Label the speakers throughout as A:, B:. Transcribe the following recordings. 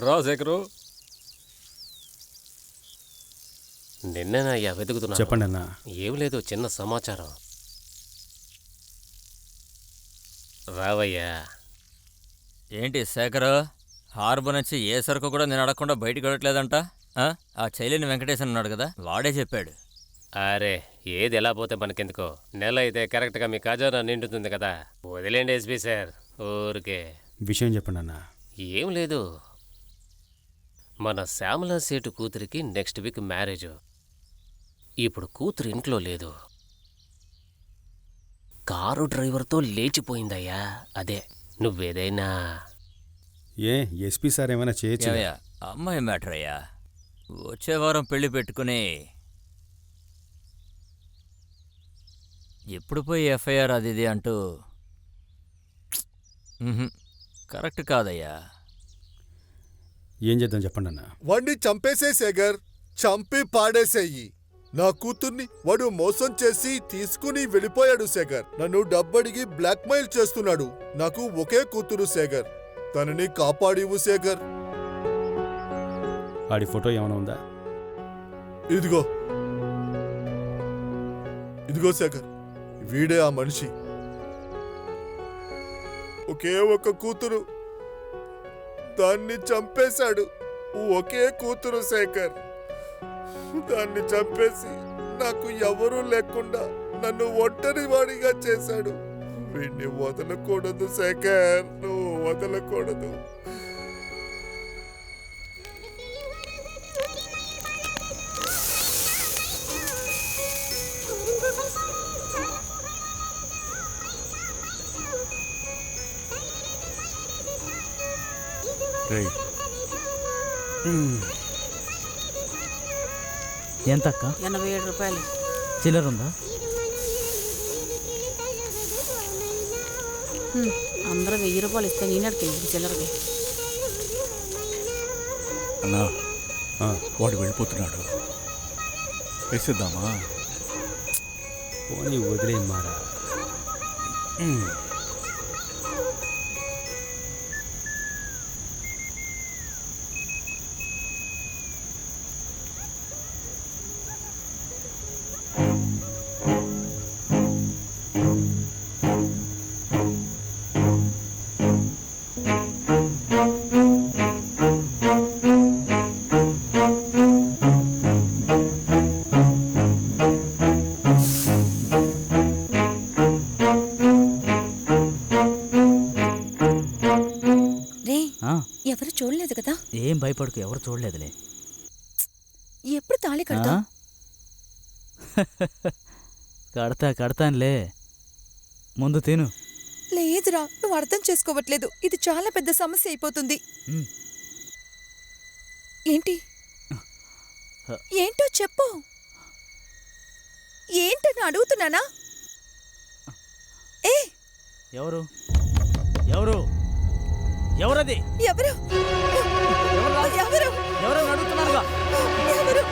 A: రా శేఖరు. నిన్నేనయ్యా వెతుకుతున్నా.
B: చెప్పండి అన్నా.
A: ఏం లేదు, చిన్న సమాచారం. రావయ్యా.
C: ఏంటి శేఖరు, హార్బర్ నుంచి ఏ సరుకు కూడా నేను అడగకుండా బయటికి వెళ్ళట్లేదంట? ఆ చైలిని వెంకటేశన్ ఉన్నాడు కదా, వాడే చెప్పాడు.
A: అరే, ఏది ఎలా పోతే మనకెందుకో. నెల అయితే కరెక్ట్గా మీ ఖజానా నిండుతుంది కదా. వదిలేండి ఎస్పీ సార్, ఊరికే.
B: విషయం చెప్పండి అన్నా.
A: ఏం లేదు, మన శ్యామల సేటు కూతురికి నెక్స్ట్ వీక్ మ్యారేజ్. ఇప్పుడు కూతురు ఇంట్లో లేదు, కారు డ్రైవర్తో లేచిపోయిందయ్యా. అదే నువ్వేదైనా.
B: ఏ ఎస్పీ సార్ ఏమైనా చేయొచ్చు?
C: అమ్మాయి మ్యాటర్ అయ్యా, వచ్చే వారం పెళ్లి పెట్టుకుని ఎప్పుడు పోయి ఎఫ్ఐఆర్ అది ఇది అంటూ కరెక్ట్ కాదయ్యా.
B: ఏం చేద్దాం చెప్పండి అన్న.
D: వాడిని చంపేసే శేఖర్, చంపి పాడేసేయి. నా కూతుర్ని వాడు మోసం చేసి తీసుకుని వెళ్ళిపోయాడు శేఖర్. నన్ను డబ్బడిగి బ్లాక్మెయిల్ చేస్తున్నాడు. నాకు ఒకే కూతురు శేఖర్, తనని కాపాడివు శేఖర్.
B: ఆడి ఫోటో ఏమైనా ఉందా?
D: ఇదిగో ఇదిగో శేఖర్, వీడే ఆ మనిషి. ఒకే ఒక కూతురు, దాన్ని చంపేశాడు. ఒకే కూతురు శేఖర్, దాన్ని చంపేసి నాకు ఎవరూ లేకుండా నన్ను ఒంటరి వాడిగా చేశాడు. వీడిని వదలకూడదు శేఖర్, నువ్వు వదలకూడదు.
E: ఎంతక్క?
F: 87 రూపాయలు.
E: చిల్లరుందా?
F: అందరూ 1000 రూపాయలు ఇస్తే నేనడికి చిల్లరకి.
G: అన్నా, వాడు వెళ్ళిపోతున్నాడు, వేసేద్దామా?
B: పోనీ వదిలేయమ్మారా.
H: ఎవరు చూడలేదు కదా?
E: ఏం భయపడకు, ఎవరు చూడలేదులే.
H: ఎప్పుడు తాళి కడతా?
E: కడతానులే, ముందు తిను.
H: లేదురా, నువ్వు అర్థం చేసుకోవట్లేదు. ఇది చాలా పెద్ద సమస్య అయిపోతుంది. ఏంటి? ఏంటో చెప్పు. ఏంటని అడుగుతున్నానా? ఏ
E: ఎవరు ఎవరు ఎవరది?
H: ఎవరు ఎవరు
E: ఎవరని అడుగుతున్నారుగా.
H: ఎవరు?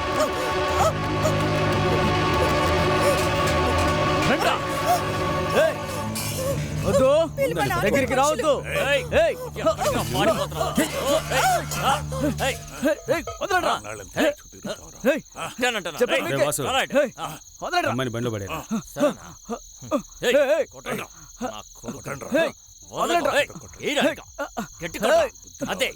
E: వద్దు, దగ్గరికి రావద్దు.
B: అమ్మాయిని బండ్లో పడే.
C: అదే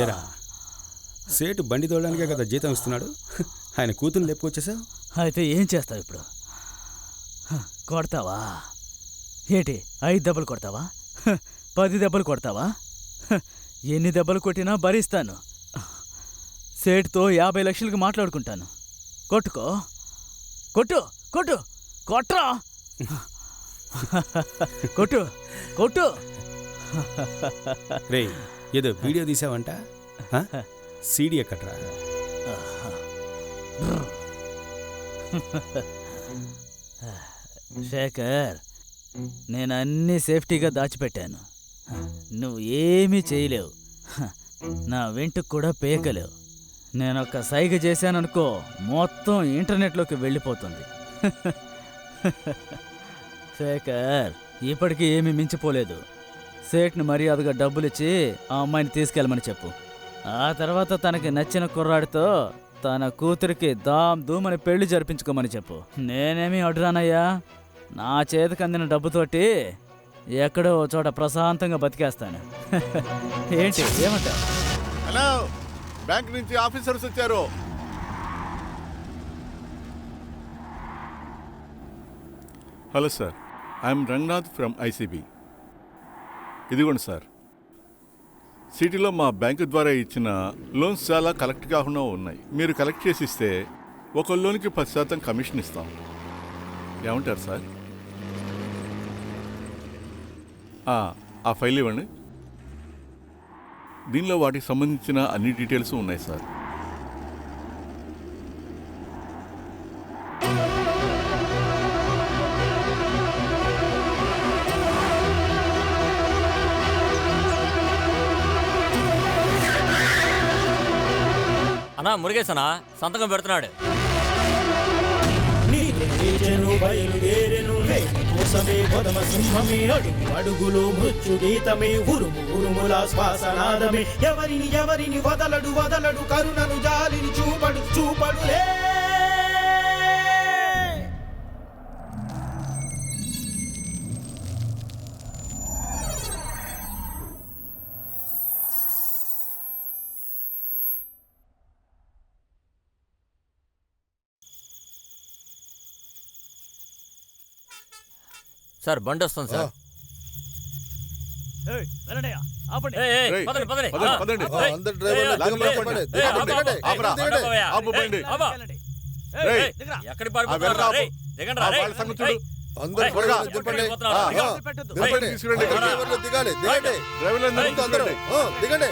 B: ఏరా, సేటు బండి తోడడానికే కదా జీతం ఇస్తున్నాడు. ఆయన కూతురు లేపుకొచ్చేసావు.
E: అయితే ఏం చేస్తావు ఇప్పుడు? కొడతావా ఏంటి? 5 దెబ్బలు కొడతావా? 10 దెబ్బలు కొడతావా? ఎన్ని దెబ్బలు కొట్టినా భరిస్తాను. సేటుతో 50 లక్షలకు మాట్లాడుకుంటాను. కొట్టుకో, కొట్టు కొట్టు కొట్రా, కొట్టు కొట్టు.
B: రే, ఏదో వీడియో తీసావంట, సీడీ ఎక్కడ్రా?
E: శేఖర్, నేను అన్నీ సేఫ్టీగా దాచిపెట్టాను. నువ్వు ఏమీ చేయలేవు. హ, నా వెంటుకు కూడా పేకలేవు. నేను ఒక సైగ చేశాననుకో మొత్తం ఇంటర్నెట్లోకి వెళ్ళిపోతుంది. శేఖర్ ఇప్పటికీ ఏమీ మించిపోలేదు. సేట్ని మర్యాదగా డబ్బులిచ్చి ఆ అమ్మాయిని తీసుకెళ్ళమని చెప్పు. ఆ తర్వాత తనకి నచ్చిన కుర్రాడితో తన కూతురికి దూమని పెళ్లి జరిపించుకోమని చెప్పు. నేనేమీ అడ్డురానయ్యా. నా చేతికి అందిన డబ్బుతోటి ఎక్కడో ఓ చోట ప్రశాంతంగా బతికేస్తాను. ఏంటి ఏమంటావు?
G: హలో, బ్యాంక్ నుంచి ఆఫీసర్స్ వచ్చారు. Hello sir, I'm Ranganath from ICB. ఇదిగోండి సార్, సిటీలో మా బ్యాంకు ద్వారా ఇచ్చిన లోన్స్ చాలా కలెక్ట్ కాకుండా ఉన్నాయి. మీరు కలెక్ట్ చేసి ఇస్తే ఒక లోన్కి 10% కమిషన్ ఇస్తాం. ఏమంటారు సార్? ఆ ఫైల్ ఇవ్వండి. దీనిలో వాటికి సంబంధించిన అన్ని డీటెయిల్స్ ఉన్నాయి సార్.
C: అన్నా మురుగేశనా సంతకం పెడుతున్నాడు.
I: అడుగులు మృత్యు గీతమే ఉరుము ఉరుముల శ్వాసనాదమే ఎవరిని ఎవరిని వదలడు వదలడు కరుణను జాలిని చూపడు చూపడులే.
C: సార్ బండి వస్తుంది సార్.
E: ఏయ్, వెళ్ళండయ్యా, ఆపండి.
C: ఏయ్, ఏయ్,
G: రేయ్,
C: పదండి, పదండి.
G: పదండి,
C: ఆ,
G: పదండి.
C: ఏయ్,
D: అందరు డ్రైవర్లు
C: ఏయ్,
D: దిగండి,
C: ఏయ్,
D: దిగండి,
C: ఏయ్,
D: దిగండి,
C: ఆపు,
D: దిగండి.
C: ఆపురా,
G: దిగండి.
C: ఆపురా,
G: ఆపు బండి.
C: ఏయ్, ఆపు.
E: వెళ్ళండి.
G: రేయ్,
E: ఏయ్, దిగరా.
C: ఎక్కడికి
G: ఆ
C: పారిపోతున్నారు?
G: వెనక
C: రేయ్, దిగండి రా,
G: ఆ
C: రేయ్.
G: వాళ్ళ సంగతి చూడు.
C: ఏయ్,
D: అందరు
C: ఏయ్,
D: త్వరగా
C: ఏయ్,
D: దింపండి.
C: వెళ్ళిపోతున్నారు.
D: ఆ,
C: దిగండి.
D: ఆ,
E: పెట్టొద్దు.
D: దింపండి.
G: తీసుకురండి.
D: అందరు డ్రైవర్లు దిగాలి, దిగండి.
G: డ్రైవర్లందరూ
D: ముందు అందరూ
G: తీసుకురండి.
D: దిగండి.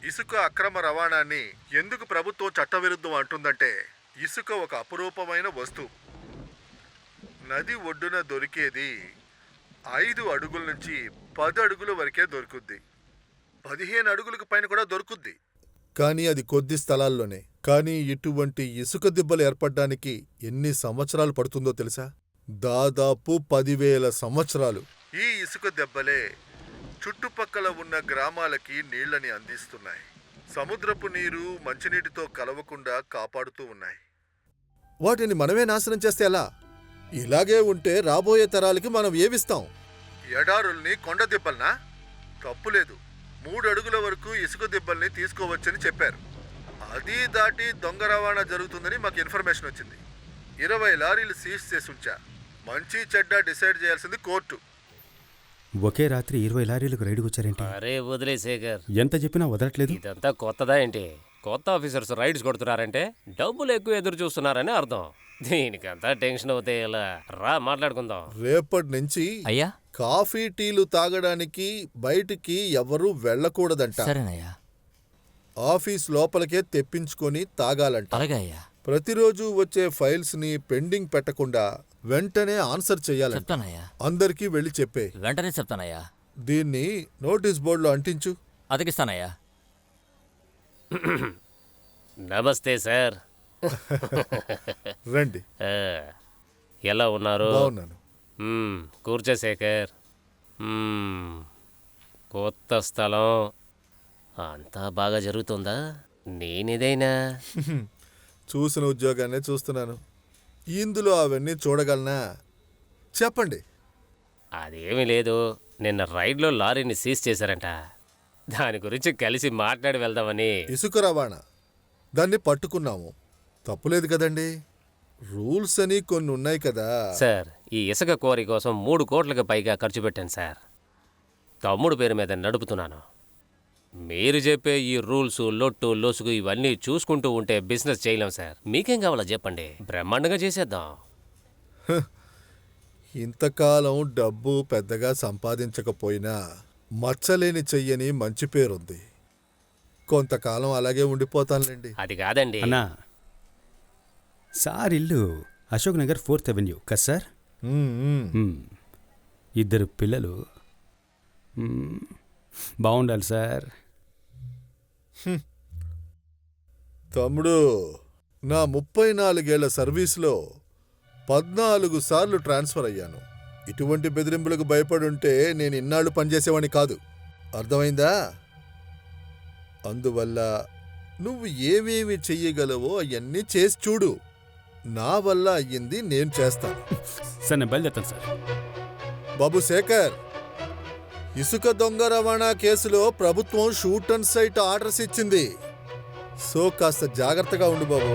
D: ఇసుక అక్రమ రవాణాన్ని ఎందుకు ప్రభుత్వం చట్టవిరుద్ధం అంటుందంటే ఇసుక ఒక అపురూపమైన వస్తువు. నది ఒడ్డున దొరికేది 5 అడుగుల నుంచి 10 అడుగుల వరకే దొరుకుద్ది. 15 అడుగులకు పైన కూడా దొరుకుద్ది. కానీ అది కొద్ది స్థలాల్లోనే. కానీ ఇటువంటి ఇసుక దిబ్బలు ఏర్పడడానికి ఎన్ని సంవత్సరాలు పడుతుందో తెలుసా? దాదాపు 10,000 సంవత్సరాలు. ఈ ఇసుక దెబ్బలే చుట్టుపక్కల ఉన్న గ్రామాలకి నీళ్లని అందిస్తున్నాయి. సముద్రపు నీరు మంచినీటితో కలవకుండా కాపాడుతూ ఉన్నాయి. వాటిని మనమే నాశనం చేస్తే ఎలా? ఇలాగే ఉంటే రాబోయే తరాలకి మనం ఏమిస్తాం? ఎడారుల్ని కొండ దిబ్బల్నా? తప్పులేదు. 3 అడుగుల వరకు ఇసుక దిబ్బల్ని తీసుకోవచ్చని చెప్పారు. అది దాటి దొంగ రవాణా జరుగుతుందని మాకు ఇన్ఫర్మేషన్ వచ్చింది. 20 లారీలు సీజ్ చేసి ఉంచా. మంచి చెడ్డ డిసైడ్ చేయాల్సింది కోర్టు.
B: ఒకే రాత్రి 20 లారీలకు రైడ్కి వచ్చారేంటి?
A: అరే వదిలే శేఖర్,
B: ఎంత చెప్పినా వదలట్లేదు.
A: ఇదంతా కొత్తదా ఏంటి? కొత్త ఆఫీసర్స్ రైడ్స్ కొడుతున్నారంటే డబ్బులు ఎక్కువ ఎదురు చూస్తున్నారని అర్థం. దీనికంతా టెన్షన్ అవుతే ఎలా? రా మాట్లాడుకుందాం.
D: రేపటి నుంచి
C: అయ్యా,
D: కాఫీ టీలు తాగడానికి బయటికి ఎవరూ వెళ్ళకూడదంట.
C: సరేనయ్యా.
D: ఆఫీస్ లోపలికే తెప్పించుకొని తాగాలంట.
C: అలాగే అయ్యా,
D: ప్రతిరోజు వచ్చే ఫైల్స్ ని పెండింగ్ పెట్టకుండా వెంటనే ఆన్సర్ చెయ్యాలంట.
C: చెప్తానయ్యా.
D: అందరికీ వెళ్ళి చెప్పే.
C: వెంటనే చెప్తానయ్యా.
D: దీన్ని నోటీస్ బోర్డులో అంటించు.
C: అతికిస్తానయ్యా.
A: నమస్తే సార్.
D: రండి.
A: ఆ, ఎలా ఉన్నారు?
D: బాగున్నాను.
A: కూర్చో శేఖర్. కొత్త స్థలం అంతా బాగా జరుగుతుందా? నేనేదైనా
D: చూసిన ఉద్యోగాన్నే చూస్తున్నాను. ఇందులో అవన్నీ చూడగలనా? చెప్పండి.
A: అదేమీ లేదు. నిన్న రైడ్లో లారీని సీజ్ చేశారంట. దాని గురించి కలిసి మాట్లాడి వెళ్దామని.
D: ఇసుక రవాణా దాన్ని పట్టుకున్నాము. తప్పులేదు కదండి. రూల్స్ అని కొన్ని ఉన్నాయి కదా.
A: సార్, ఈ ఇసుక క్వారీ కోసం 3 కోట్లకు పైగా ఖర్చు పెట్టాను సార్. తమ్ముడు పేరు మీద నడుపుతున్నాను. మీరు చెప్పే ఈ రూల్స్, లొట్టు లొసుగు ఇవన్నీ చూసుకుంటూ ఉంటే బిజినెస్ చేయలేం సార్. మీకేం కావాలో చెప్పండి, బ్రహ్మాండంగా చేసేద్దాం.
D: ఇంతకాలం డబ్బు పెద్దగా సంపాదించకపోయినా మచ్చలేని చెయ్యని మంచి పేరుంది. కొంతకాలం అలాగే ఉండిపోతానులేండి.
A: అది కాదండి.
B: అన్నా సార్ ఇల్లు అశోక్ నగర్ 4th అవెన్యూ కదా సార్? ఇద్దరు పిల్లలు బాగుండాలి సార్.
D: తమ్ముడు, నా 34 ఏళ్ల సర్వీస్లో 14 సార్లు ట్రాన్స్ఫర్ అయ్యాను. ఇటువంటి బెదిరింపులకు భయపడుంటే నేను ఇన్నాళ్ళు పనిచేసేవాడిని కాదు. అర్థమైందా? అందువల్ల నువ్వు ఏమేమి చెయ్యగలవో అవన్నీ చేసి చూడు. నా వల్ల అయ్యింది నేను చేస్తాను.
B: సార్ నేను బయలుదేరుతాను సార్.
D: బాబు శేఖర్, ఇసుక దొంగ రవాణా కేసులో ప్రభుత్వం షూట్ అండ్ సైట్ ఆర్డర్స్ ఇచ్చింది. సో కాస్త జాగ్రత్తగా ఉండు బాబు.